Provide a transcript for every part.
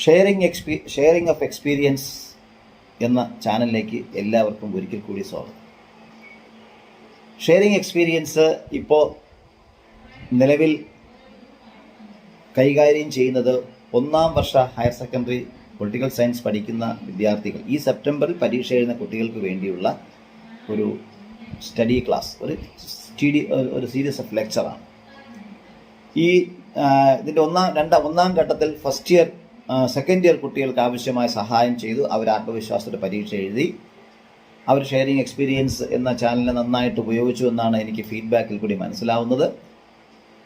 Sharing of experience എന്ന ചാനലിലേക്ക് എല്ലാവർക്കും ഒരിക്കൽ കൂടി സ്വാഗതം. ഷെയറിംഗ് എക്സ്പീരിയൻസ് ഇപ്പോൾ നിലവിൽ കൈകാര്യം ചെയ്യുന്നത് 1ാം വർഷ ഹയർ സെക്കൻഡറി പൊളിറ്റിക്കൽ സയൻസ് പഠിക്കുന്ന വിദ്യാർത്ഥികൾ, ഈ സെപ്റ്റംബറിൽ പരീക്ഷ എഴുതുന്ന കുട്ടികൾക്ക് വേണ്ടിയുള്ള ഒരു സ്റ്റഡി ക്ലാസ്, ഒരു സീരീസ് ഓഫ് ലെക്ചറാണ്. ഈ ഇതിൻ്റെ ഒന്നാം ഘട്ടത്തിൽ ഫസ്റ്റ് ഇയർ സെക്കൻഡ് ഇയർ കുട്ടികൾക്ക് ആവശ്യമായ സഹായം ചെയ്തു. അവർ ആത്മവിശ്വാസത്തോടെ പരീക്ഷ എഴുതി. അവർ ഷെയറിംഗ് എക്സ്പീരിയൻസ് എന്ന ചാനലിനെ നന്നായിട്ട് ഉപയോഗിച്ചു എന്നാണ് എനിക്ക് ഫീഡ്ബാക്കിൽ കൂടി മനസ്സിലാവുന്നത്.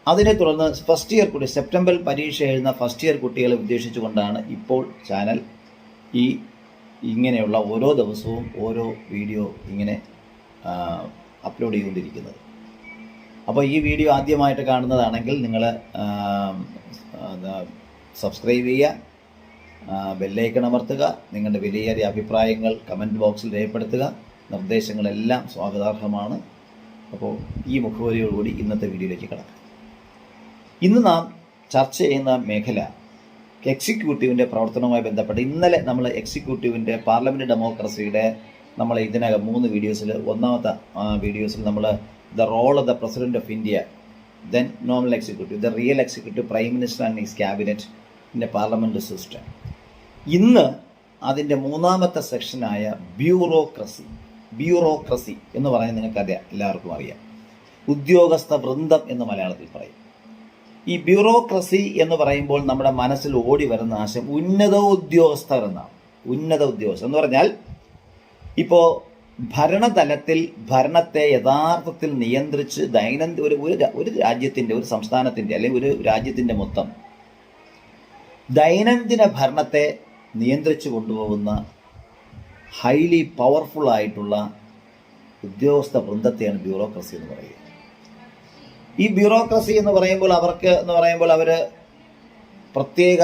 അതിനെ തുടർന്ന് ഫസ്റ്റ് ഇയർ കുട്ടി സെപ്റ്റംബറിൽ പരീക്ഷ എഴുതുന്ന ഫസ്റ്റ് ഇയർ കുട്ടികളെ ഉദ്ദേശിച്ചുകൊണ്ടാണ് ഇപ്പോൾ ചാനൽ ഇങ്ങനെയുള്ള ഓരോ ദിവസവും ഓരോ വീഡിയോ ഇങ്ങനെ അപ്ലോഡ് ചെയ്തുകൊണ്ടിരിക്കുന്നത്. അപ്പോൾ ഈ വീഡിയോ ആദ്യമായിട്ട് കാണുന്നതാണെങ്കിൽ നിങ്ങൾ സബ്സ്ക്രൈബ് ചെയ്യുക, ബെല്ലൈക്കൺ അമർത്തുക, നിങ്ങളുടെ വിലയേറിയ അഭിപ്രായങ്ങൾ കമൻറ്റ് ബോക്സിൽ രേഖപ്പെടുത്തുക. നിർദ്ദേശങ്ങളെല്ലാം സ്വാഗതാർഹമാണ്. അപ്പോൾ ഈ മുഖവരിയോടുകൂടി ഇന്നത്തെ വീഡിയോയിലേക്ക് കടക്കാം. ഇന്ന് നാം ചർച്ച ചെയ്യുന്ന മേഖല എക്സിക്യൂട്ടീവിൻ്റെ പ്രവർത്തനവുമായി ബന്ധപ്പെട്ട് ഇന്നലെ നമ്മൾ എക്സിക്യൂട്ടീവിൻ്റെ പാർലമെൻറ്റ് ഡെമോക്രസിയുടെ നമ്മൾ ഇതിനകം 3 വീഡിയോസിൽ ഒന്നാമത്തെ വീഡിയോസിൽ നമ്മൾ the role of the president of India, then nominal executive, the real executive, prime minister and his cabinet in a parliament system. ഇന്ന് അതിൻ്റെ 3ാമത്തെ സെക്ഷനായ ബ്യൂറോക്രസി എന്ന് പറയുന്നത് നിങ്ങൾക്കറിയാം, എല്ലാവർക്കും അറിയാം. ഉദ്യോഗസ്ഥ വൃന്ദം എന്ന് മലയാളത്തിൽ പറയും. ഈ ബ്യൂറോക്രസി എന്ന് പറയുമ്പോൾ നമ്മുടെ മനസ്സിൽ ഓടി വരുന്ന ആശയം ഉന്നത ഉദ്യോഗസ്ഥർ എന്നാണ്. ഉന്നത ഉദ്യോഗസ്ഥർ എന്ന് പറഞ്ഞാൽ ഇപ്പോൾ ഭരണതലത്തിൽ ഭരണത്തെ യഥാർത്ഥത്തിൽ നിയന്ത്രിച്ച് ഒരു രാജ്യത്തിൻ്റെ, ഒരു സംസ്ഥാനത്തിൻ്റെ അല്ലെങ്കിൽ ഒരു രാജ്യത്തിൻ്റെ മൊത്തം ദൈനംദിന ഭരണത്തെ നിയന്ത്രിച്ചു കൊണ്ടുപോകുന്ന ഹൈലി പവർഫുൾ ആയിട്ടുള്ള ഉദ്യോഗസ്ഥ വൃന്ദത്തെയാണ് ബ്യൂറോക്രസി എന്ന് പറയുന്നത്. ഈ ബ്യൂറോക്രസി എന്ന് പറയുമ്പോൾ അവർ പ്രത്യേക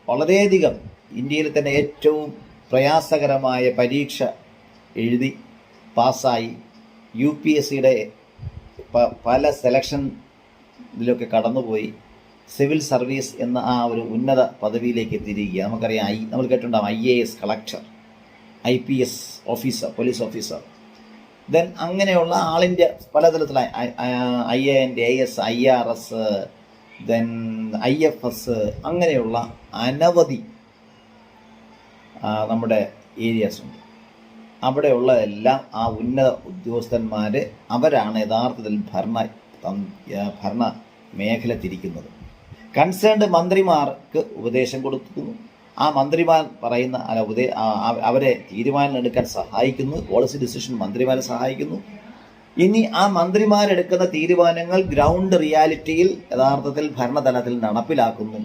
വളരെയധികം ഇന്ത്യയിൽ തന്നെ ഏറ്റവും പ്രയാസകരമായ പരീക്ഷ എഴുതി പാസ്സായി UPSCയുടെ പല സെലക്ഷൻ ഇതിലൊക്കെ കടന്നുപോയി സിവിൽ സർവീസ് എന്ന ആ ഒരു ഉന്നത പദവിയിലേക്ക് എത്തിയിരിക്കുക. നമുക്കറിയാം, നമ്മൾ കേട്ടിട്ടുണ്ടാകും IAS collector, IPS officer, police officer, then അങ്ങനെയുള്ള ആളിൻ്റെ പലതരത്തിലുള്ള IAN, AS, IRS, then IFS, അങ്ങനെയുള്ള അനവധി നമ്മുടെ ഏരിയാസ് ഉണ്ട്. അവിടെയുള്ള എല്ലാം ആ ഉന്നത ഉദ്യോഗസ്ഥന്മാർ, അവരാണ് യഥാർത്ഥത്തിൽ ഭരണ മേഖല തിരിക്കുന്നത്. കൺസേൺഡ് മന്ത്രിമാർക്ക് ഉപദേശം കൊടുക്കുന്നു. ആ മന്ത്രിമാർ പറയുന്ന അവരെ തീരുമാനം എടുക്കാൻ സഹായിക്കുന്നു. പോളിസി ഡിസിഷൻ മന്ത്രിമാരെ സഹായിക്കുന്നു. ഇനി ആ മന്ത്രിമാരെടുക്കുന്ന തീരുമാനങ്ങൾ ഗ്രൗണ്ട് റിയാലിറ്റിയിൽ യഥാർത്ഥത്തിൽ ഭരണതലത്തിൽ നടപ്പിലാക്കുന്നു.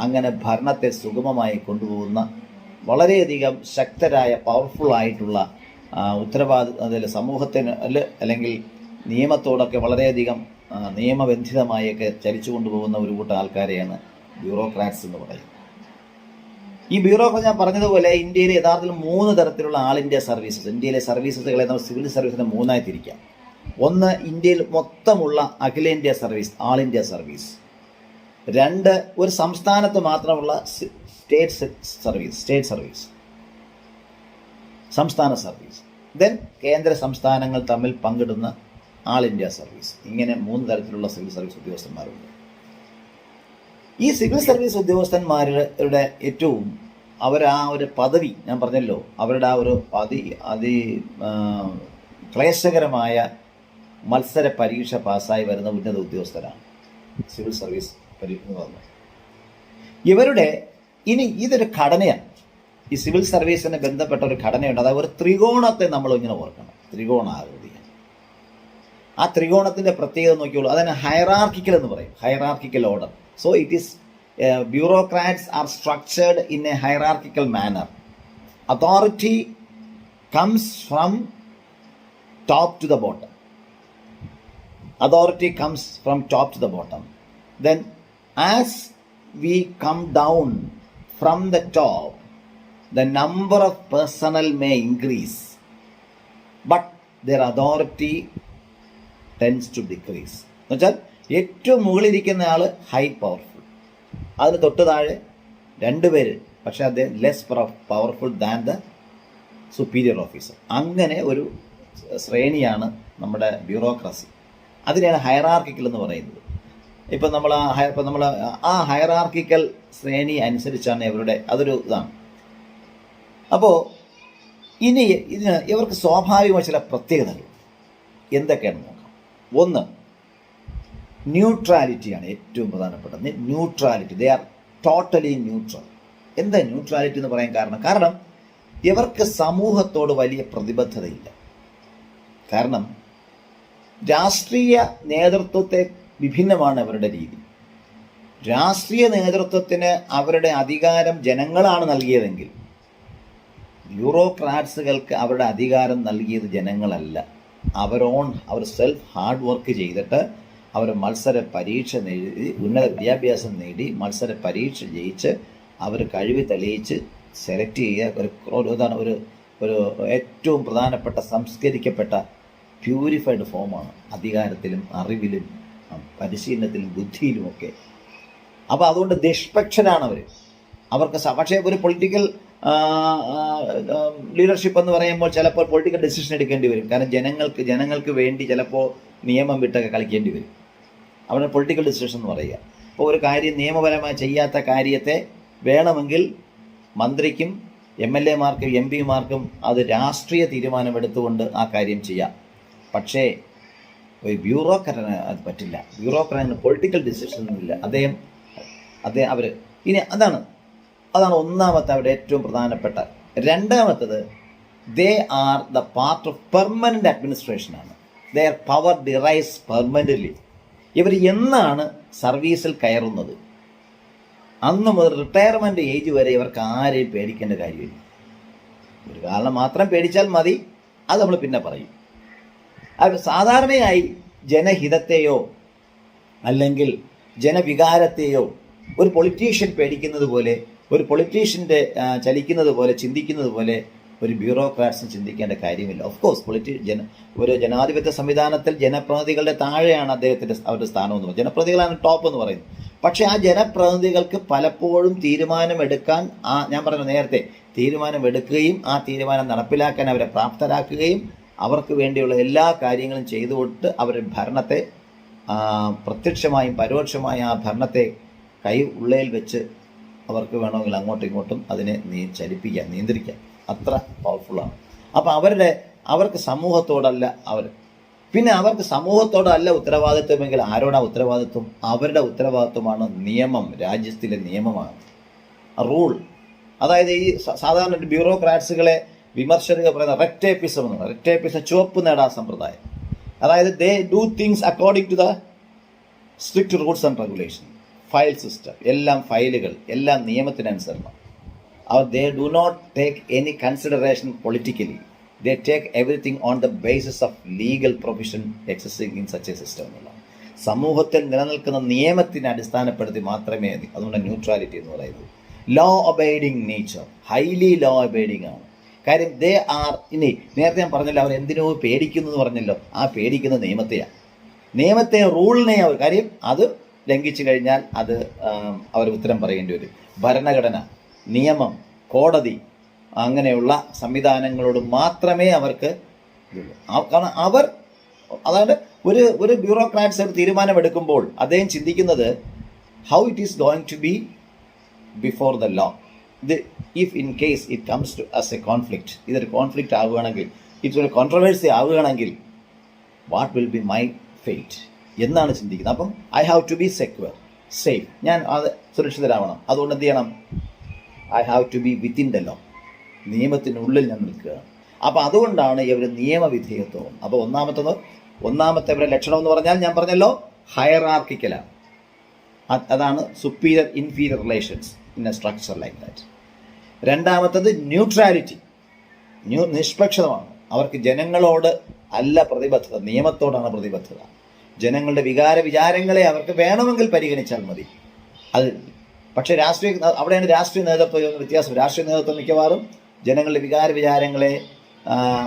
അങ്ങനെ ഭരണത്തെ സുഗമമായി കൊണ്ടുപോകുന്ന വളരെയധികം ശക്തരായ പവർഫുൾ ആയിട്ടുള്ള ഉത്തരവാദിത്ത സമൂഹത്തിന് അല്ലെങ്കിൽ നിയമത്തോടൊക്കെ വളരെയധികം നിയമബന്ധിതമായൊക്കെ ചലിച്ചു കൊണ്ടുപോകുന്ന ഒരു കൂട്ടം ആൾക്കാരെയാണ് ബ്യൂറോക്രാറ്റ്സ് എന്ന് പറയുന്നത്. ഈ ബ്യൂറോക്രാറ്റ് ഞാൻ പറഞ്ഞതുപോലെ ഇന്ത്യയിലെ യഥാർത്ഥത്തിൽ 3 തരത്തിലുള്ള ആൾ ഇന്ത്യ സർവീസസ്. ഇന്ത്യയിലെ സർവീസസുകളെ നമ്മൾ സിവിൽ സർവീസിനെ 3ആയി തിരിക്കാം. ഒന്ന്, ഇന്ത്യയിൽ മൊത്തമുള്ള അഖിലേന്ത്യാ സർവീസ്, ആൾ ഇന്ത്യ സർവീസ്. 2, ഒരു സംസ്ഥാനത്ത് മാത്രമുള്ള സ്റ്റേറ്റ് സർവീസ്, സംസ്ഥാന സർവീസ്. ദെൻ കേന്ദ്ര സംസ്ഥാനങ്ങൾ തമ്മിൽ പങ്കിടുന്ന ആൾ ഇന്ത്യ സർവീസ്. ഇങ്ങനെ 3 തരത്തിലുള്ള സിവിൽ സർവീസ് ഉദ്യോഗസ്ഥന്മാരുണ്ട്. ഈ സിവിൽ സർവീസ് ഉദ്യോഗസ്ഥന്മാരുടെ ഏറ്റവും ഒരു പദവി ഞാൻ പറഞ്ഞല്ലോ, അവരുടെ ആ ഒരു ക്ലേശകരമായ മത്സര പരീക്ഷ പാസ്സായി വരുന്ന ഉന്നത ഉദ്യോഗസ്ഥരാണ് സിവിൽ സർവീസ് പരീക്ഷ എന്ന്. ഇവരുടെ ഇതൊരു ഘടനയാണ്. ഈ സിവിൽ സർവീസിന് ബന്ധപ്പെട്ട ഒരു ഘടനയുണ്ട്. അതായത് ഒരു ത്രികോണത്തെ നമ്മൾ ഇങ്ങനെ ഓർക്കണം, ത്രികോണാകൃതി. ആ ത്രികോണത്തിൻ്റെ പ്രത്യേകത നോക്കിയോളൂ. അതിന് ഹയറാർക്കിക്കൽ എന്ന് പറയും, hierarchical order. So it is bureaucrats are structured in a hierarchical manner. Authority comes from top to the bottom. Then as we come down from the top, the number of personnel may increase, but their authority tends to decrease. എന്നുവെച്ചാൽ ഏറ്റവും മുകളിലിരിക്കുന്ന ആൾ high powerful, അതിന് തൊട്ട് താഴെ രണ്ടുപേര്, പക്ഷെ അദ്ദേഹം less powerful than the superior officer. അങ്ങനെ ഒരു ശ്രേണിയാണ് നമ്മുടെ ബ്യൂറോക്രസി. അതിനെയാണ് ഹയറാർക്കിക്കൽ എന്ന് പറയുന്നത്. ഇപ്പം നമ്മൾ ആ ഹയറാർക്കിക്കൽ ശ്രേണി അനുസരിച്ചാണ് അതൊരു ഇതാണ്. അപ്പോൾ ഇനി ഇവർക്ക് സ്വാഭാവികമായ ചില പ്രത്യേകതകൾ എന്തൊക്കെയാണെന്ന് നോക്കാം. ഒന്ന്, ന്യൂട്രാലിറ്റിയാണ് ഏറ്റവും പ്രധാനപ്പെട്ടത്. Neutrality, they are totally neutral. എന്താ ന്യൂട്രാലിറ്റി എന്ന് പറയാൻ കാരണം ഇവർക്ക് സമൂഹത്തോട് വലിയ പ്രതിബദ്ധതയില്ല. കാരണം രാഷ്ട്രീയ നേതൃത്വത്തെ വിഭിന്നമാണ് അവരുടെ രീതി. രാഷ്ട്രീയ നേതൃത്വത്തിന് അവരുടെ അധികാരം ജനങ്ങളാണ് നൽകിയതെങ്കിൽ ബ്യൂറോക്രാറ്റ്സുകൾക്ക് അവരുടെ അധികാരം നൽകിയത് ജനങ്ങളല്ല. അവർ സെൽഫ് ഹാർഡ് വർക്ക് ചെയ്തിട്ട് അവർ മത്സര പരീക്ഷ എഴുതി, ഉന്നത വിദ്യാഭ്യാസം നേടി, മത്സര പരീക്ഷ ജയിച്ച് അവർ കഴിവ് തെളിയിച്ച് സെലക്ട് ചെയ്യുക. ഇതാണ് ഒരു ഏറ്റവും പ്രധാനപ്പെട്ട സംസ്കരിക്കപ്പെട്ട പ്യൂരിഫൈഡ് ഫോമാണ് അധികാരത്തിലും അറിവിലും പരിശീലനത്തിലും ബുദ്ധിയിലുമൊക്കെ. അപ്പോൾ അതുകൊണ്ട് നിഷ്പക്ഷരാണ് അവർക്ക്. പക്ഷേ ഒരു പൊളിറ്റിക്കൽ ലീഡർഷിപ്പ് എന്ന് പറയുമ്പോൾ ചിലപ്പോൾ പൊളിറ്റിക്കൽ ഡെസിഷൻ എടുക്കേണ്ടി വരും. കാരണം ജനങ്ങൾക്ക് വേണ്ടി ചിലപ്പോൾ നിയമം വിട്ടൊക്കെ കളിക്കേണ്ടി വരും. അവിടെ പൊളിറ്റിക്കൽ ഡിസിഷൻ എന്ന് പറയുക. അപ്പോൾ ഒരു കാര്യം നിയമപരമായി ചെയ്യാത്ത കാര്യത്തെ വേണമെങ്കിൽ മന്ത്രിക്കും MLA-മാർക്കും MP-മാർക്കും അത് രാഷ്ട്രീയ തീരുമാനമെടുത്തുകൊണ്ട് ആ കാര്യം ചെയ്യാം. പക്ഷേ ഒരു ബ്യൂറോക്രാറ്റിന് അത് പറ്റില്ല. ബ്യൂറോക്രാറ്റിന് പൊളിറ്റിക്കൽ ഡിസിഷനൊന്നുമില്ല. അവർ ഇനി അതാണ് ഒന്നാമത്തെ അവരുടെ ഏറ്റവും പ്രധാനപ്പെട്ട. രണ്ടാമത്തത്, they are the part of permanent അഡ്മിനിസ്ട്രേഷനാണ്. Their power derives permanently. ഇവർ എന്നാണ് സർവീസിൽ കയറുന്നത് അന്ന് മുതൽ റിട്ടയർമെൻറ്റ് ഏജ് വരെ ഇവർക്ക് ആരെയും പേടിക്കേണ്ട കാര്യമില്ല. ഒരു കാരണം മാത്രം പേടിച്ചാൽ മതി, അത് നമ്മൾ പിന്നെ പറയും. അത് സാധാരണയായി ജനഹിതത്തെയോ അല്ലെങ്കിൽ ജനവികാരത്തെയോ ഒരു പൊളിറ്റീഷ്യൻ പേടിക്കുന്നത് പോലെ, ഒരു പൊളിറ്റീഷ്യൻ്റെ ചലിക്കുന്നത് പോലെ, ചിന്തിക്കുന്നത് പോലെ ഒരു ബ്യൂറോക്രാറ്റ്സും ചിന്തിക്കേണ്ട കാര്യമില്ല. ഓഫ് കോഴ്സ് ഒരു ജനാധിപത്യ സംവിധാനത്തിൽ ജനപ്രതിനിധികളുടെ താഴെയാണ് അവരുടെ സ്ഥാനം എന്ന് പറയുന്നത്. ജനപ്രതിനിധികളാണ് ടോപ്പ് എന്ന് പറയുന്നത്. പക്ഷേ ആ ജനപ്രതിനിധികൾക്ക് പലപ്പോഴും തീരുമാനമെടുക്കാൻ, ഞാൻ പറഞ്ഞ നേരത്തെ തീരുമാനമെടുക്കുകയും ആ തീരുമാനം നടപ്പിലാക്കാൻ അവരെ പ്രാപ്തരാക്കുകയും അവർക്ക് വേണ്ടിയുള്ള എല്ലാ കാര്യങ്ങളും ചെയ്തുകൊണ്ട് അവരുടെ ഭരണത്തെ പ്രത്യക്ഷമായും പരോക്ഷമായും ആ ഭരണത്തെ കൈ ഉള്ളയിൽ വെച്ച് അവർക്ക് വേണമെങ്കിൽ അങ്ങോട്ടും ഇങ്ങോട്ടും അതിനെ ചലിപ്പിക്കാം, നിയന്ത്രിക്കാം. അത്ര പവർഫുള്ളാണ്. അപ്പോൾ അവർക്ക് സമൂഹത്തോടല്ല പിന്നെ അവർക്ക് സമൂഹത്തോടല്ല ഉത്തരവാദിത്വമെങ്കിൽ ആരോടാ ഉത്തരവാദിത്വം? അവരുടെ ഉത്തരവാദിത്വമാണ് നിയമം, രാജ്യത്തിലെ നിയമമാണ്, റൂൾ. അതായത് ഈ സാധാരണ ബ്യൂറോക്രാറ്റ്സുകളെ വിമർശകർ പറയുന്ന റെക്ടേപ്പിസം എന്ന് പറയുന്നത്. റെക്ടേപ്പിസം ചുവപ്പ് നേടാ സമ്പ്രദായം. അതായത് they do things according to the strict rules and regulation. File system, എല്ലാം ഫയലുകൾ, എല്ലാം നിയമത്തിനനുസരണം. They do not take any consideration politically. They take everything on the basis of legal provision existing in such a system എന്നുള്ള സമൂഹത്തിൽ നിലനിൽക്കുന്ന നിയമത്തിനെ അടിസ്ഥാനപ്പെടുത്തി മാത്രമേ മതി. അതുകൊണ്ട് ന്യൂട്രാലിറ്റി എന്ന് പറയുന്നത്. ലോ ഒബൈഡിങ് നേച്ചർ, ഹൈലി ലോ ഒബൈഡിങ് ആണ്. കാര്യം ദേ ആർ, ഇനി നേരത്തെ ഞാൻ പറഞ്ഞല്ലോ അവർ എന്തിനോ പേടിക്കുന്നു എന്ന് പറഞ്ഞല്ലോ, ആ പേടിക്കുന്ന നിയമത്തെ റൂളിനെ കാര്യം അത് ലംഘിച്ചു കഴിഞ്ഞാൽ അത് അവർ ഉത്തരം പറയേണ്ടി വരും. ഭരണഘടന, നിയമം, കോടതി അങ്ങനെയുള്ള സംവിധാനങ്ങളോട് മാത്രമേ അവർക്ക് ഇതുള്ളൂ. കാരണം അതായത് ഒരു ബ്യൂറോക്രാറ്റ്സ് ഒരു തീരുമാനമെടുക്കുമ്പോൾ അദ്ദേഹം ചിന്തിക്കുന്നത് how it is going to be before the law. If in case it comes to as a conflict, ഇതൊരു കോൺഫ്ലിക്റ്റ് ആവുകയാണെങ്കിൽ, ഇതൊരു കോൺട്രവേഴ്സി ആവുകയാണെങ്കിൽ what will be my fate എന്നാണ് ചിന്തിക്കുന്നത്. അപ്പം I have to be secure, safe, ഞാൻ അത് സുരക്ഷിതരാവണം. അതുകൊണ്ട് എന്ത് ചെയ്യണം? I have to be within the law, നിയമത്തിനുള്ളിൽ ഞാൻ നിൽക്കുകയാണ്. അപ്പോൾ അതുകൊണ്ടാണ് ഇവർ നിയമവിധേയത്വം. അപ്പോൾ ഒന്നാമത്തെ ഇവരുടെ ലക്ഷണം എന്ന് പറഞ്ഞാൽ ഞാൻ പറഞ്ഞല്ലോ ഹയറാർക്കിക്കലാണ്. അതാണ് superior inferior relations in A structure like that. രണ്ടാമത്തത് ന്യൂട്രാലിറ്റി, നിഷ്പക്ഷതമാണ്. അവർക്ക് ജനങ്ങളോട് അല്ല പ്രതിബദ്ധത, നിയമത്തോടാണ് പ്രതിബദ്ധത. ജനങ്ങളുടെ വിചാരങ്ങളെ അവർക്ക് വേണമെങ്കിൽ പരിഗണിച്ചാൽ മതി. അത് പക്ഷേ അവിടെയാണ് രാഷ്ട്രീയ നേതൃത്വം വ്യത്യാസം. രാഷ്ട്രീയ നേതൃത്വം മിക്കവാറും ജനങ്ങളുടെ വിചാരങ്ങളെ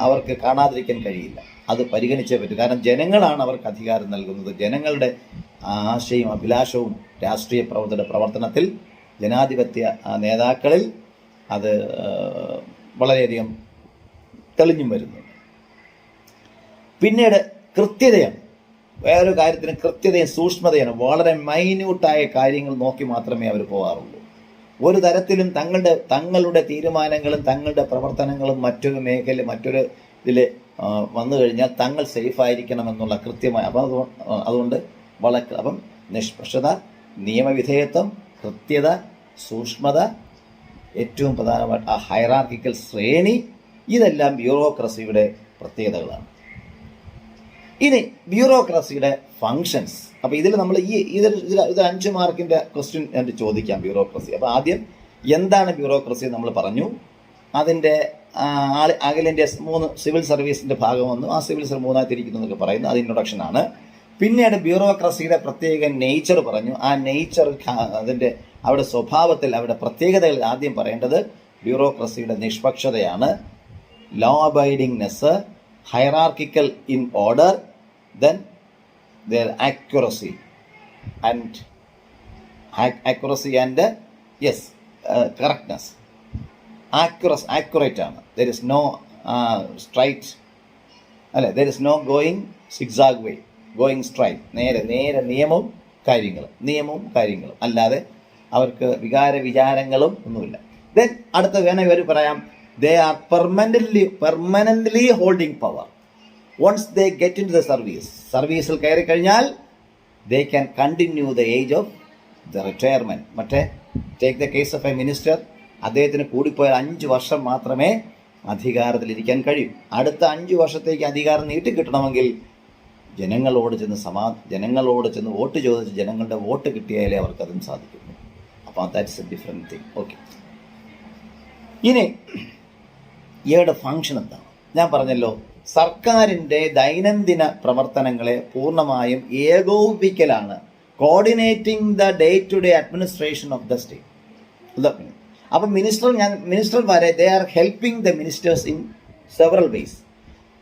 അവർക്ക് കാണാതിരിക്കാൻ കഴിയില്ല. അത് പരിഗണിച്ചേ പറ്റൂ. കാരണം ജനങ്ങളാണ് അവർക്ക് അധികാരം നൽകുന്നത്. ജനങ്ങളുടെ ആശയും അഭിലാഷവും രാഷ്ട്രീയ പ്രവർത്തനത്തിൽ ജനാധിപത്യ നേതാക്കളിൽ അത് വളരെയധികം തെളിഞ്ഞും വരുന്നു. പിന്നീട് കൃത്യതയാണ്. വേറൊരു കാര്യത്തിന് കൃത്യതയും സൂക്ഷ്മതയാണ്. വളരെ മൈന്യൂട്ടായ കാര്യങ്ങൾ നോക്കി മാത്രമേ അവർ പോകാറുള്ളൂ. ഒരു തരത്തിലും തങ്ങളുടെ തീരുമാനങ്ങളും തങ്ങളുടെ പ്രവർത്തനങ്ങളും മറ്റൊരു ഇതിൽ വന്നു കഴിഞ്ഞാൽ തങ്ങൾ സേഫായിരിക്കണമെന്നുള്ള കൃത്യമായ അതുകൊണ്ട് അപ്പം നിഷ്പക്ഷത, നിയമവിധേയത്വം, കൃത്യത, സൂക്ഷ്മത, ഏറ്റവും പ്രധാനമായിട്ട് ആ ഹൈറാർക്കിക്കൽ ശ്രേണി, ഇതെല്ലാം ബ്യൂറോക്രസിയുടെ പ്രത്യേകതകളാണ്. ഇനി ബ്യൂറോക്രസിയുടെ ഫങ്ഷൻസ്. അപ്പോൾ ഇതിൽ നമ്മൾ ഇത് 5 മാർക്കിൻ്റെ ക്വസ്റ്റ്യൻ ഞാൻ ചോദിക്കാം ബ്യൂറോക്രസി. അപ്പോൾ ആദ്യം എന്താണ് ബ്യൂറോക്രസി നമ്മൾ പറഞ്ഞു. അതിൻ്റെ അഖിലേന്ത്യാ 3 സിവിൽ സർവീസിൻ്റെ ഭാഗം വന്നു. ആ സിവിൽ സർവീസ് 3ആയി തിരിക്കുന്നു എന്നൊക്കെ പറയുന്നു. അത് ഇൻട്രൊഡക്ഷനാണ്. പിന്നീട് ബ്യൂറോക്രസിയുടെ പ്രത്യേക നേച്ചർ പറഞ്ഞു. ആ നേച്ചർ അതിൻ്റെ അവിടെ സ്വഭാവത്തിൽ അവിടെ പ്രത്യേകതകൾ ആദ്യം പറയേണ്ടത് ബ്യൂറോക്രസിയുടെ നിഷ്പക്ഷതയാണ്, law abidingness, hierarchical in order, then their accuracy and correctness. Accurate ആണ്. There is no straight, there is no going zigzag way, going straight. നേരെ നിയമവും കാര്യങ്ങളും അല്ലാതെ അവർക്ക് വിചാരങ്ങളും ഒന്നുമില്ല. ദെൻ അടുത്ത വേണമെങ്കിൽ പറയാം, they are permanently holding power. Once they get into the സർവീസിൽ കയറി കഴിഞ്ഞാൽ they can continue the age of the retirement. take the case of a minister. അദ്ദേഹത്തിന് കൂടിപ്പോയാൽ 5 വർഷം മാത്രമേ അധികാരത്തിലിരിക്കാൻ കഴിയൂ. അടുത്ത 5 വർഷത്തേക്ക് അധികാരം നീട്ടിക്കിട്ടണമെങ്കിൽ ജനങ്ങളോട് ചെന്ന് വോട്ട് ചോദിച്ച് ജനങ്ങളുടെ വോട്ട് കിട്ടിയാലേ അവർക്കതും സാധിക്കുന്നു. അപ്പോൾ that's A different thing. Okay, ഇനി ഇവയുടെ ഫങ്ഷൻ എന്താണ്? ഞാൻ പറഞ്ഞല്ലോ, സർക്കാരിൻ്റെ ദൈനംദിന പ്രവർത്തനങ്ങളെ പൂർണ്ണമായും ഏകോപിപ്പിക്കലാണ്. Coordinating the day to day administration of the state. അപ്പം മിനിസ്റ്റർ വരെ they are helping the ministers in several ways.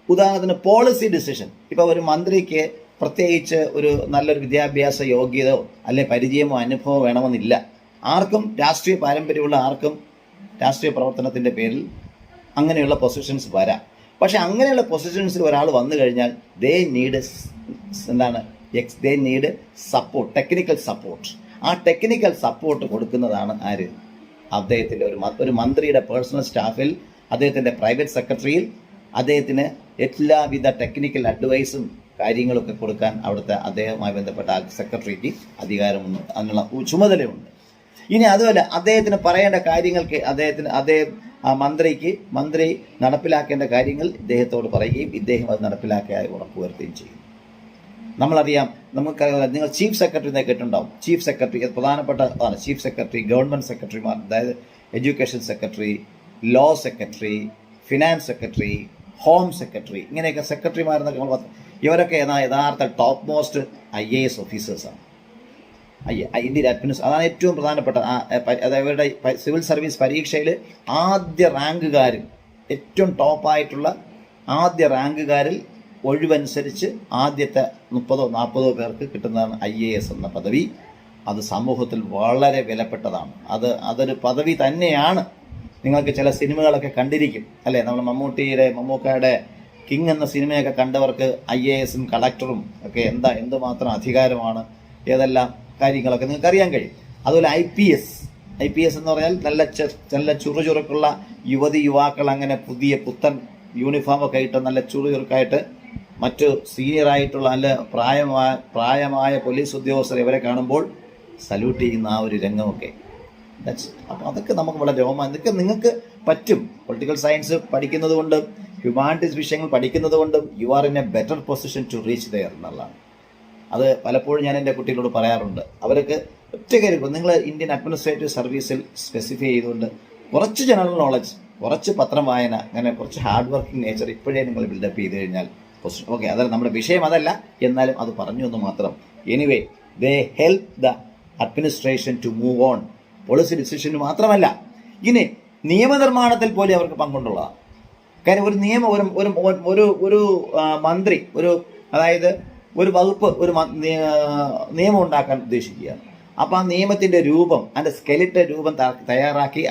ഉദാഹരണത്തിന് പോളിസി ഡിസിഷൻ. ഇപ്പോൾ ഒരു മന്ത്രിക്ക് പ്രത്യേകിച്ച് ഒരു നല്ലൊരു വിദ്യാഭ്യാസ യോഗ്യതയോ അല്ലെ പരിചയമോ അനുഭവമോ വേണമെന്നില്ല. ആർക്കും രാഷ്ട്രീയ പാരമ്പര്യമുള്ള ആർക്കും രാഷ്ട്രീയ പ്രവർത്തനത്തിൻ്റെ പേരിൽ അങ്ങനെയുള്ള പൊസിഷൻസ് വരാം. പക്ഷെ അങ്ങനെയുള്ള പൊസിഷൻസിൽ ഒരാൾ വന്നു കഴിഞ്ഞാൽ they need support, technical support. ആ ടെക്നിക്കൽ സപ്പോർട്ട് കൊടുക്കുന്നതാണ് ആര്? അദ്ദേഹത്തിൻ്റെ ഒരു മന്ത്രിയുടെ പേഴ്സണൽ സ്റ്റാഫിൽ, അദ്ദേഹത്തിൻ്റെ പ്രൈവറ്റ് സെക്രട്ടറിയിൽ അദ്ദേഹത്തിന് എല്ലാവിധ ടെക്നിക്കൽ അഡ്വൈസും കാര്യങ്ങളൊക്കെ കൊടുക്കാൻ അവിടുത്തെ അദ്ദേഹവുമായി ബന്ധപ്പെട്ട സെക്രട്ടറിക്ക് അധികാരമുണ്ട്, അതിനുള്ള ചുമതലയുണ്ട്. ഇനി അതുമല്ല, അദ്ദേഹത്തിന് പറയേണ്ട കാര്യങ്ങൾക്ക് മന്ത്രി നടപ്പിലാക്കേണ്ട കാര്യങ്ങൾ ഇദ്ദേഹത്തോട് പറയുകയും ഇദ്ദേഹം അത് നടപ്പിലാക്കിയായി ഉറപ്പുവരുത്തുകയും ചെയ്യും. നമ്മളറിയാം, നിങ്ങൾ ചീഫ് സെക്രട്ടറി എന്നൊക്കെ കേട്ടിട്ടുണ്ടാവും. ചീഫ് സെക്രട്ടറി പ്രധാനപ്പെട്ട അതാണ്. ചീഫ് സെക്രട്ടറി, ഗവൺമെൻറ് സെക്രട്ടറിമാർ, അതായത് education secretary, law secretary, finance secretary, home secretary, ഇങ്ങനെയൊക്കെ സെക്രട്ടറിമാരെന്നൊക്കെ നമ്മൾ ഇവരൊക്കെ യഥാർത്ഥ ടോപ്പ് മോസ്റ്റ് IAS ഓഫീസേഴ്സാണ്. ഇന്ത്യൻ അഡ്മിനിസ്ട്രേഷൻ അതാണ് ഏറ്റവും പ്രധാനപ്പെട്ട. അവരുടെ സിവിൽ സർവീസ് പരീക്ഷയിൽ ആദ്യ റാങ്കുകാരിൽ, ഏറ്റവും ടോപ്പായിട്ടുള്ള ആദ്യ റാങ്കുകാരിൽ ഒഴിവനുസരിച്ച് ആദ്യത്തെ 30-40 പേർക്ക് കിട്ടുന്നതാണ് IAS എന്ന പദവി. അത് സമൂഹത്തിൽ വളരെ വിലപ്പെട്ടതാണ്. അതൊരു പദവി തന്നെയാണ്. നിങ്ങൾക്ക് ചില സിനിമകളൊക്കെ കണ്ടിരിക്കും അല്ലേ? നമ്മൾ മമ്മൂക്കയുടെ കിങ് എന്ന സിനിമയൊക്കെ കണ്ടവർക്ക് IASഉം കളക്ടറും ഒക്കെ എന്തുമാത്രം അധികാരമാണ്, ഏതെല്ലാം കാര്യങ്ങളൊക്കെ നിങ്ങൾക്ക് അറിയാൻ കഴിയും. അതുപോലെ IPS എന്ന് പറഞ്ഞാൽ നല്ല ചുറുചുറുക്കുള്ള യുവാക്കൾ, അങ്ങനെ പുത്തൻ യൂണിഫോമൊക്കെ ഇട്ട് നല്ല ചുറുചുറുക്കായിട്ട് മറ്റു സീനിയറായിട്ടുള്ള നല്ല പ്രായമായ പോലീസ് ഉദ്യോഗസ്ഥർ ഇവരെ കാണുമ്പോൾ സല്യൂട്ട് ചെയ്യുന്ന ആ ഒരു രംഗമൊക്കെ. അപ്പോൾ അതൊക്കെ നമുക്ക് വളരെ ഇതൊക്കെ നിങ്ങൾക്ക് പറ്റും. പൊളിറ്റിക്കൽ സയൻസ് പഠിക്കുന്നത് കൊണ്ടും ഹ്യൂമാനിറ്റീസ് വിഷയങ്ങൾ പഠിക്കുന്നത് കൊണ്ടും you are in a better position to reach there എന്നുള്ളതാണ്. അത് പലപ്പോഴും ഞാൻ എൻ്റെ കുട്ടികളോട് പറയാറുണ്ട്. അവർക്ക് ഒറ്റ കാര്യം, നിങ്ങൾ ഇന്ത്യൻ അഡ്മിനിസ്ട്രേറ്റീവ് സർവീസിൽ സ്പെസിഫൈ ചെയ്തുകൊണ്ട് കുറച്ച് ജനറൽ നോളജ്, കുറച്ച് പത്രം വായന, അങ്ങനെ കുറച്ച് ഹാർഡ് വർക്കിംഗ് നേച്ചർ ഇപ്പോഴേ നിങ്ങൾ ബിൽഡപ്പ് ചെയ്ത് കഴിഞ്ഞാൽ പൊസിഷൻ ഓക്കെ. അതല്ല നമ്മുടെ വിഷയം അതല്ല, എന്നാലും അത് പറഞ്ഞു എന്ന് മാത്രം. Anyway, they help the administration to move on. Policy ഡിസിഷന് മാത്രമല്ല, ഇനി നിയമനിർമ്മാണത്തിൽ പോലും അവർക്ക് പങ്കുണ്ടുള്ളതാണ്. കാര്യം ഒരു മന്ത്രി അതായത് ഒരു വകുപ്പ് നിയമം ഉണ്ടാക്കാൻ ഉദ്ദേശിക്കുകയാണ്. അപ്പോൾ ആ നിയമത്തിൻ്റെ രൂപം, അതിൻ്റെ സ്കെലിറ്റൽ രൂപം തയ്യാറാക്കി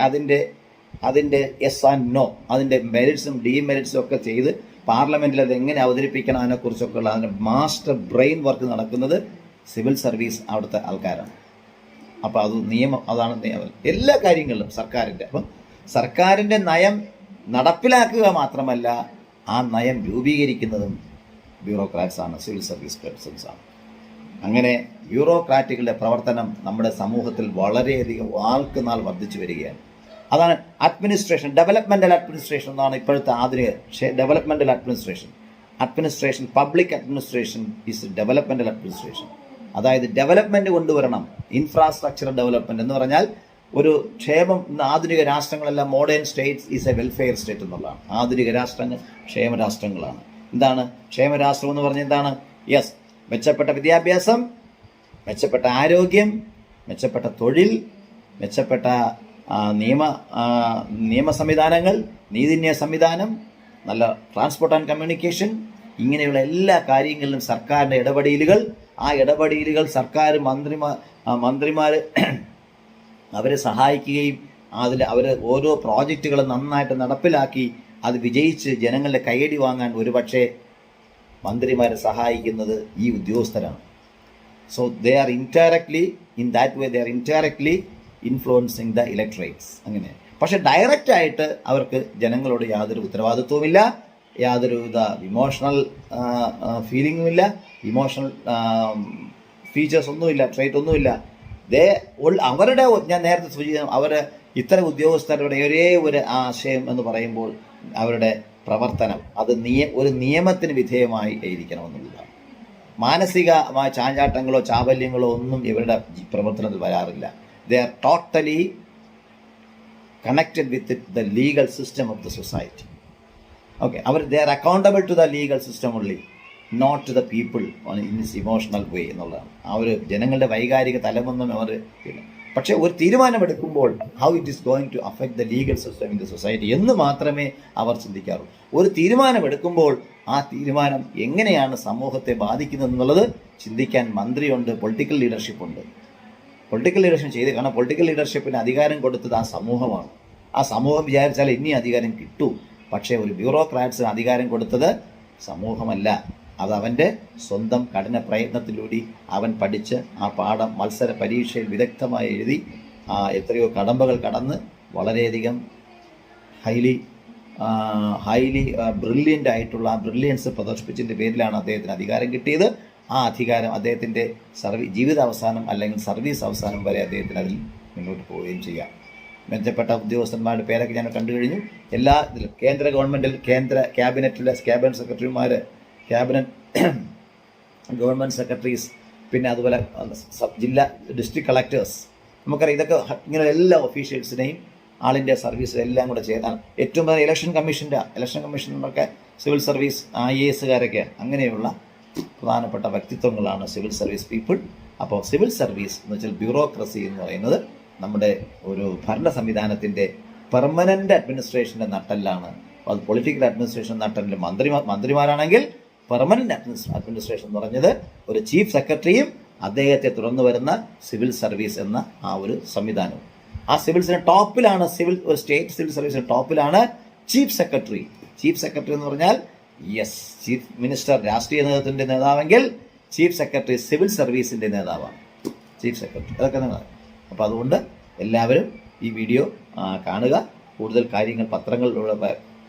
അതിൻ്റെ യെസ് ആൻഡ് നോ, അതിൻ്റെ മെറിറ്റ്സും ഡീമെറിറ്റ്സും ഒക്കെ ചെയ്ത് പാർലമെൻറ്റിൽ അത് എങ്ങനെ അവതരിപ്പിക്കണം അതിനെക്കുറിച്ചൊക്കെ ഉള്ള അതിൻ്റെ മാസ്റ്റർ ബ്രെയിൻ വർക്ക് നടക്കുന്നത് സിവിൽ സർവീസ് അവിടുത്തെ ആൾക്കാരാണ്. അപ്പോൾ അതാണ് നിയമം എല്ലാ കാര്യങ്ങളിലും സർക്കാരിൻ്റെ. അപ്പം സർക്കാരിൻ്റെ നയം നടപ്പിലാക്കുക മാത്രമല്ല, ആ നയം രൂപീകരിക്കുന്നതും ബ്യൂറോക്രാറ്റ്സാണ്, സിവിൽ സർവീസ് പേഴ്സൺസാണ്. അങ്ങനെ ബ്യൂറോക്രാറ്റുകളുടെ പ്രവർത്തനം നമ്മുടെ സമൂഹത്തിൽ വളരെയധികം നാൾ വർദ്ധിച്ചു വരികയാണ്. അതാണ് അഡ്മിനിസ്ട്രേഷൻ, ഡെവലപ്മെൻ്റൽ അഡ്മിനിസ്ട്രേഷൻ എന്നാണ് ഇപ്പോഴത്തെ ആധുനിക developmental administration. Public administration is developmental administration. അതായത് ഡെവലപ്മെൻറ്റ് കൊണ്ടുവരണം, ഇൻഫ്രാസ്ട്രക്ചർ ഡെവലപ്മെൻറ്റ് എന്ന് പറഞ്ഞാൽ ഒരു ക്ഷേമം. ആധുനിക രാഷ്ട്രങ്ങളെല്ലാം modern states is a welfare state എന്നുള്ളതാണ്. ആധുനിക രാഷ്ട്രങ്ങൾ ക്ഷേമരാഷ്ട്രങ്ങളാണ്. എന്താണ് ക്ഷേമരാഷ്ട്രം എന്ന് പറഞ്ഞാൽ? എന്താണ്? യെസ്, മെച്ചപ്പെട്ട വിദ്യാഭ്യാസം, മെച്ചപ്പെട്ട ആരോഗ്യം, മെച്ചപ്പെട്ട തൊഴിൽ, മെച്ചപ്പെട്ട നിയമ സംവിധാനങ്ങൾ, നീതിന്യായ സംവിധാനം, നല്ല ട്രാൻസ്പോർട്ട് ആൻഡ് കമ്മ്യൂണിക്കേഷൻ, ഇങ്ങനെയുള്ള എല്ലാ കാര്യങ്ങളിലും സർക്കാരിൻ്റെ ഇടപെടലുകൾ. ആ ഇടപെടലുകൾ സർക്കാർ മന്ത്രിമാർ അവരെ സഹായിക്കുകയും അവർ ഓരോ പ്രോജക്റ്റുകൾ നന്നായിട്ട് നടപ്പിലാക്കി അത് വിജയിച്ച് ജനങ്ങളുടെ കയ്യടി വാങ്ങാൻ ഒരുപക്ഷെ മന്ത്രിമാരെ സഹായിക്കുന്നത് ഈ ഉദ്യോഗസ്ഥരാണ്. So they are indirectly in that way they are indirectly influencing the electorates. അങ്ങനെ. പക്ഷെ ഡയറക്റ്റായിട്ട് അവർക്ക് ജനങ്ങളോട് യാതൊരു ഉത്തരവാദിത്വമില്ല, യാതൊരു ഇമോഷണൽ ഫീലിങ്ങുമില്ല, ഇമോഷണൽ ഫീച്ചേഴ്സ് ഒന്നുമില്ല, ട്രേറ്റ് ഒന്നുമില്ല. അവരുടെ, ഞാൻ നേരത്തെ സൂചിപ്പിച്ചു, ഇത്തരം ഉദ്യോഗസ്ഥരുടെ ഒരേ ഒരു ആശയം എന്ന് പറയുമ്പോൾ അവരുടെ പ്രവർത്തനം അത് ഒരു നിയമത്തിന് വിധേയമായി ഇരിക്കണമെന്നുള്ളതാണ്. മാനസികമായ ചാഞ്ചാട്ടങ്ങളോ ചാബല്യങ്ങളോ ഒന്നും ഇവരുടെ പ്രവർത്തനത്തിൽ വരാറില്ല. They are totally connected with the legal system of the society. Okay, they are accountable to the legal system only, not to the people in this emotional way എന്നുള്ളതാണ്. അവർ ജനങ്ങളുടെ വൈകാരിക തലമൊന്നും അവർ ഇല്ല. പക്ഷേ ഒരു തീരുമാനമെടുക്കുമ്പോൾ how it is going to affect the legal system in the society എന്ന് മാത്രമേ അവർ ചിന്തിക്കാറുള്ളൂ. ഒരു തീരുമാനമെടുക്കുമ്പോൾ ആ തീരുമാനം എങ്ങനെയാണ് സമൂഹത്തെ ബാധിക്കുന്നത് എന്നുള്ളത് ചിന്തിക്കാൻ മന്ത്രിയുണ്ട്, പൊളിറ്റിക്കൽ ലീഡർഷിപ്പുണ്ട്. പൊളിറ്റിക്കൽ ലീഡർഷിപ്പ് ചെയ്ത്, കാരണം പൊളിറ്റിക്കൽ ലീഡർഷിപ്പിന് അധികാരം കൊടുത്തത് ആ സമൂഹമാണ്. ആ സമൂഹം വിചാരിച്ചാൽ ഇനി അധികാരം കിട്ടൂ. പക്ഷേ ഒരു ബ്യൂറോക്രാറ്റ്സിന് അധികാരം കൊടുത്തത് സമൂഹമല്ല, അത് അവൻ്റെ സ്വന്തം കഠിന പ്രയത്നത്തിലൂടെ അവൻ പഠിച്ച് ആ പാഠം മത്സര പരീക്ഷയിൽ വിദഗ്ധമായി എഴുതി എത്രയോ കടമ്പകൾ കടന്ന് വളരെയധികം ഹൈലി ബ്രില്യൻ്റ് ആയിട്ടുള്ള ആ ബ്രില്യൻസ് പ്രദർശിപ്പിച്ചതിൻ്റെ പേരിലാണ് അദ്ദേഹത്തിന് അധികാരം കിട്ടിയത്. ആ അധികാരം അദ്ദേഹത്തിൻ്റെ ജീവിതാവസാനം അല്ലെങ്കിൽ സർവീസ് അവസാനം വരെ അദ്ദേഹത്തിന് അതിൽ മുന്നോട്ട് പോവുകയും ചെയ്യാം. മെച്ചപ്പെട്ട ഉദ്യോഗസ്ഥന്മാരുടെ പേരൊക്കെ ഞാൻ കണ്ടു കഴിഞ്ഞു. എല്ലാ ഇതിലും കേന്ദ്ര ഗവൺമെൻറ്റിൽ ക്യാബിനറ്റിലെ ക്യാബിനറ്റ് സെക്രട്ടറിമാർ, ഗവൺമെൻറ് സെക്രട്ടറീസ്, പിന്നെ അതുപോലെ ഡിസ്ട്രിക്ട് കളക്ടേഴ്സ്, നമുക്കറിയാം. ഇതൊക്കെ ഇങ്ങനെ എല്ലാ ഒഫീഷ്യൽസിനെയും ആൾ ഇന്ത്യ സർവീസ് എല്ലാം കൂടെ ചെയ്താണ്. ഏറ്റവും കൂടുതൽ ഇലക്ഷൻ കമ്മീഷനൊക്കെ സിവിൽ സർവീസ് IAS അങ്ങനെയുള്ള പ്രധാനപ്പെട്ട വ്യക്തിത്വങ്ങളാണ് സിവിൽ സർവീസ് പീപ്പിൾ. അപ്പോൾ സിവിൽ സർവീസ് എന്ന് വെച്ചാൽ ബ്യൂറോക്രസി എന്ന് പറയുന്നത് നമ്മുടെ ഒരു ഭരണ സംവിധാനത്തിൻ്റെ പെർമനൻ്റ് അഡ്മിനിസ്ട്രേഷൻ്റെ നട്ടെല്ലാണ്. അത് പൊളിറ്റിക്കൽ അഡ്മിനിസ്ട്രേഷൻ നട്ടെല്ലിൽ മന്ത്രിമാരാണെങ്കിൽ പെർമനൻ്റ് അഡ്മിനിസ്ട്രേഷൻ എന്ന് പറഞ്ഞത് ഒരു ചീഫ് സെക്രട്ടറിയും അദ്ദേഹത്തെ തുടർന്ന് വരുന്ന സിവിൽ സർവീസ് എന്ന ആ ഒരു സംവിധാനവും. ആ സിവിൽസിന് ടോപ്പിലാണ് ഒരു സ്റ്റേറ്റ് സിവിൽ സർവീസിന് ടോപ്പിലാണ് ചീഫ് സെക്രട്ടറി. ചീഫ് സെക്രട്ടറി എന്ന് പറഞ്ഞാൽ ചീഫ് മിനിസ്റ്റർ രാഷ്ട്രീയ നേതൃത്വത്തിൻ്റെ നേതാവെങ്കിൽ ചീഫ് സെക്രട്ടറി സിവിൽ സർവീസിൻ്റെ നേതാവാണ് ചീഫ് സെക്രട്ടറി. അതൊക്കെ നേതാവ്. അപ്പോൾ അതുകൊണ്ട് എല്ലാവരും ഈ വീഡിയോ കാണുക, കൂടുതൽ കാര്യങ്ങൾ പത്രങ്ങളിലുള്ള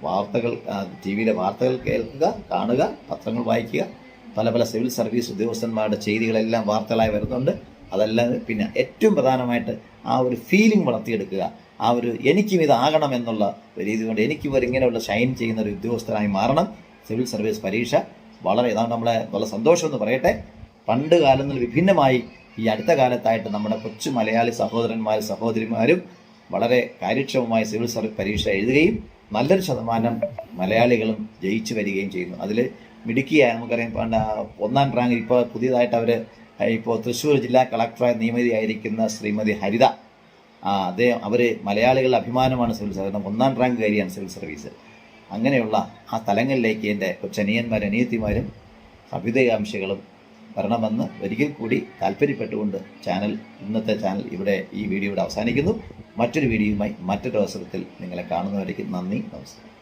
വാർത്തകൾ, TV-യിലെ വാർത്തകൾ കേൾക്കുക, കാണുക, പത്രങ്ങൾ വായിക്കുക. പല സിവിൽ സർവീസ് ഉദ്യോഗസ്ഥന്മാരുടെ ചെയ്തികളെല്ലാം വാർത്തകളായി വരുന്നുണ്ട്. അതെല്ലാം പിന്നെ ഏറ്റവും പ്രധാനമായിട്ട് ആ ഒരു ഫീലിംഗ് വളർത്തിയെടുക്കുക. ആ ഒരു എനിക്കും ഇതാകണമെന്നുള്ള രീതി കൊണ്ട് എനിക്കിവർ ഇങ്ങനെയുള്ള ഷൈൻ ചെയ്യുന്ന ഒരു ഉദ്യോഗസ്ഥനായി മാറണം. സിവിൽ സർവീസ് പരീക്ഷ ഇതാണ് നമ്മളെ വളരെ സന്തോഷമെന്ന് പറയട്ടെ. പണ്ട് കാലങ്ങളിൽ വിഭിന്നമായി ഈ അടുത്ത കാലത്തായിട്ട് നമ്മുടെ കൊച്ചു മലയാളി സഹോദരിമാരും വളരെ കാര്യക്ഷമമായി സിവിൽ സർവീസ് പരീക്ഷ എഴുതുകയും നല്ലൊരു ശതമാനം മലയാളികളും ജയിച്ചു വരികയും ചെയ്യുന്നു. അതിൽ മിടുക്കിയായ നമുക്കറിയാം 1ാം റാങ്ക് ഇപ്പോൾ പുതിയതായിട്ട് ഇപ്പോൾ തൃശ്ശൂർ ജില്ലാ കളക്ടറായി നിയമിതയായിരിക്കുന്ന ശ്രീമതി ഹരിത, അവർ മലയാളികളുടെ അഭിമാനമാണ് സിവിൽ സർവീസ്. 1ാം റാങ്ക് കാരിയാണ് സിവിൽ സർവീസ്. അങ്ങനെയുള്ള ആ തലങ്ങളിലേക്ക് എൻ്റെ കൊച്ചനിയന്മാരും അനിയത്തിമാരും അഭ്യുദയകാംക്ഷികളും വരണമെന്ന് ഒരിക്കൽ കൂടി താല്പര്യപ്പെട്ടുകൊണ്ട് ഇന്നത്തെ ചാനൽ ഈ വീഡിയോ ഇവിടെ അവസാനിക്കുന്നു. മറ്റൊരു വീഡിയോയുമായി മറ്റൊരു അവസരത്തിൽ നിങ്ങളെ കാണുന്നവരേക്കും നന്ദി, നമസ്കാരം.